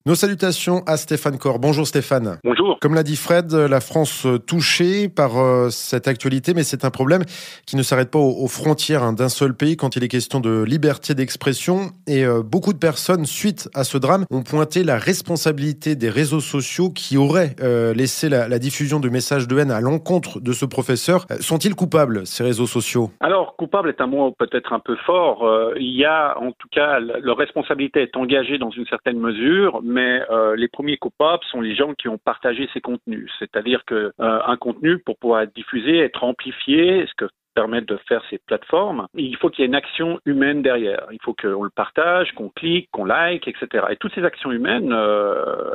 Nos salutations à Stéphane Corr. Bonjour Stéphane. Bonjour. Comme l'a dit Fred, la France touchée par cette actualité, mais c'est un problème qui ne s'arrête pas aux frontières d'un seul pays quand il est question de liberté d'expression. Et beaucoup de personnes, suite à ce drame, ont pointé la responsabilité des réseaux sociaux qui auraient laissé la diffusion de messages de haine à l'encontre de ce professeur. Sont-ils coupables, ces réseaux sociaux ? Alors, coupable est un mot peut-être un peu fort. Il y a, en tout cas, leur responsabilité est engagée dans une certaine mesure, mais les premiers coupables sont les gens qui ont partagé ces contenus. C'est-à-dire que un contenu, pour pouvoir être diffusé, être amplifié, ce que permettent de faire ces plateformes, il faut qu'il y ait une action humaine derrière. Il faut qu'on le partage, qu'on clique, qu'on like, etc. Et toutes ces actions humaines,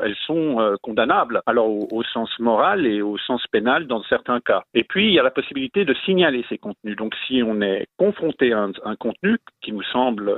elles sont condamnables, alors au sens moral et au sens pénal dans certains cas. Et puis, il y a la possibilité de signaler ces contenus. Donc, si on est confronté à un contenu qui nous semble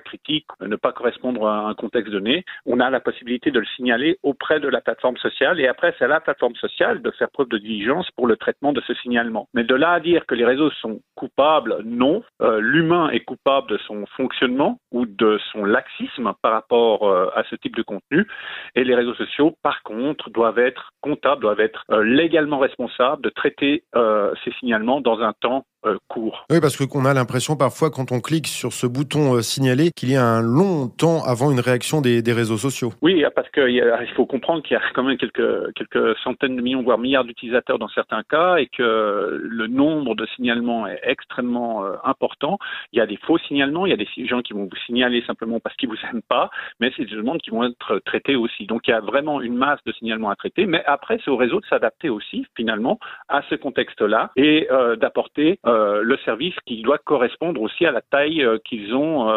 critique, ne pas correspondre à un contexte donné, on a la possibilité de le signaler auprès de la plateforme sociale. Et après, c'est à la plateforme sociale de faire preuve de diligence pour le traitement de ce signalement. Mais de là à dire que les réseaux sont coupables, non. L'humain est coupable de son fonctionnement ou de son laxisme par rapport à ce type de contenu. Et les réseaux sociaux, par contre, doivent être comptables, doivent être légalement responsables de traiter ces signalements dans un temps court. Oui, parce qu'on a l'impression parfois, quand on clique sur ce bouton signaler, qu'il y a un long temps avant une réaction des réseaux sociaux. Oui, parce qu'il faut comprendre qu'il y a quand même quelques centaines de millions, voire milliards d'utilisateurs dans certains cas, et que le nombre de signalements est extrêmement important. Il y a des faux signalements, il y a des gens qui vont vous signaler simplement parce qu'ils vous aiment pas, mais c'est des demandes qui vont être traitées aussi. Donc il y a vraiment une masse de signalements à traiter, mais après c'est au réseau de s'adapter aussi finalement à ce contexte-là et d'apporter le service qui doit correspondre aussi à la taille qu'ils ont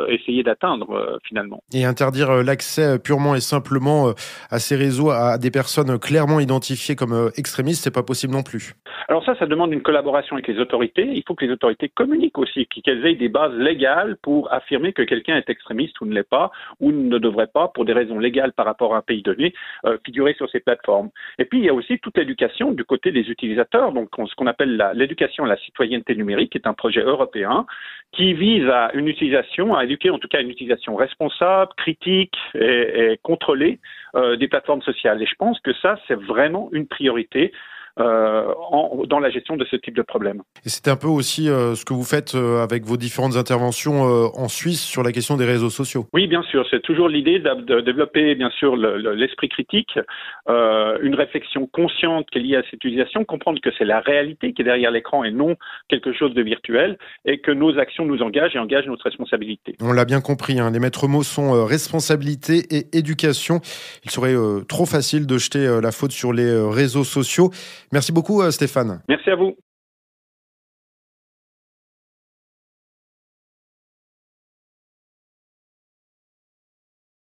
essayé d'atteindre finalement. Et interdire l'accès purement et simplement à ces réseaux à des personnes clairement identifiées comme extrémistes, c'est pas possible non plus. Alors ça demande une collaboration avec les autorités. Il faut que les autorités communiquent aussi, qu'elles aient des bases légales pour affirmer que quelqu'un est extrémiste ou ne l'est pas, ou ne devrait pas, pour des raisons légales par rapport à un pays donné, figurer sur ces plateformes. Et puis il y a aussi toute l'éducation du côté des utilisateurs, donc ce qu'on appelle l'éducation à la citoyenneté numérique, qui est un projet européen qui vise à éduquer en tout cas une utilisation responsable, critique et contrôlée des plateformes sociales. Et je pense que ça, c'est vraiment une priorité dans la gestion de ce type de problème. Et c'est un peu aussi ce que vous faites avec vos différentes interventions en Suisse sur la question des réseaux sociaux. Oui, bien sûr. C'est toujours l'idée de développer, bien sûr, l'esprit critique, une réflexion consciente qui est liée à cette utilisation, comprendre que c'est la réalité qui est derrière l'écran et non quelque chose de virtuel, et que nos actions nous engagent et engagent notre responsabilité. On l'a bien compris, les maîtres mots sont responsabilité et éducation. Il serait trop facile de jeter la faute sur les réseaux sociaux. Merci beaucoup Stéphane. Merci à vous.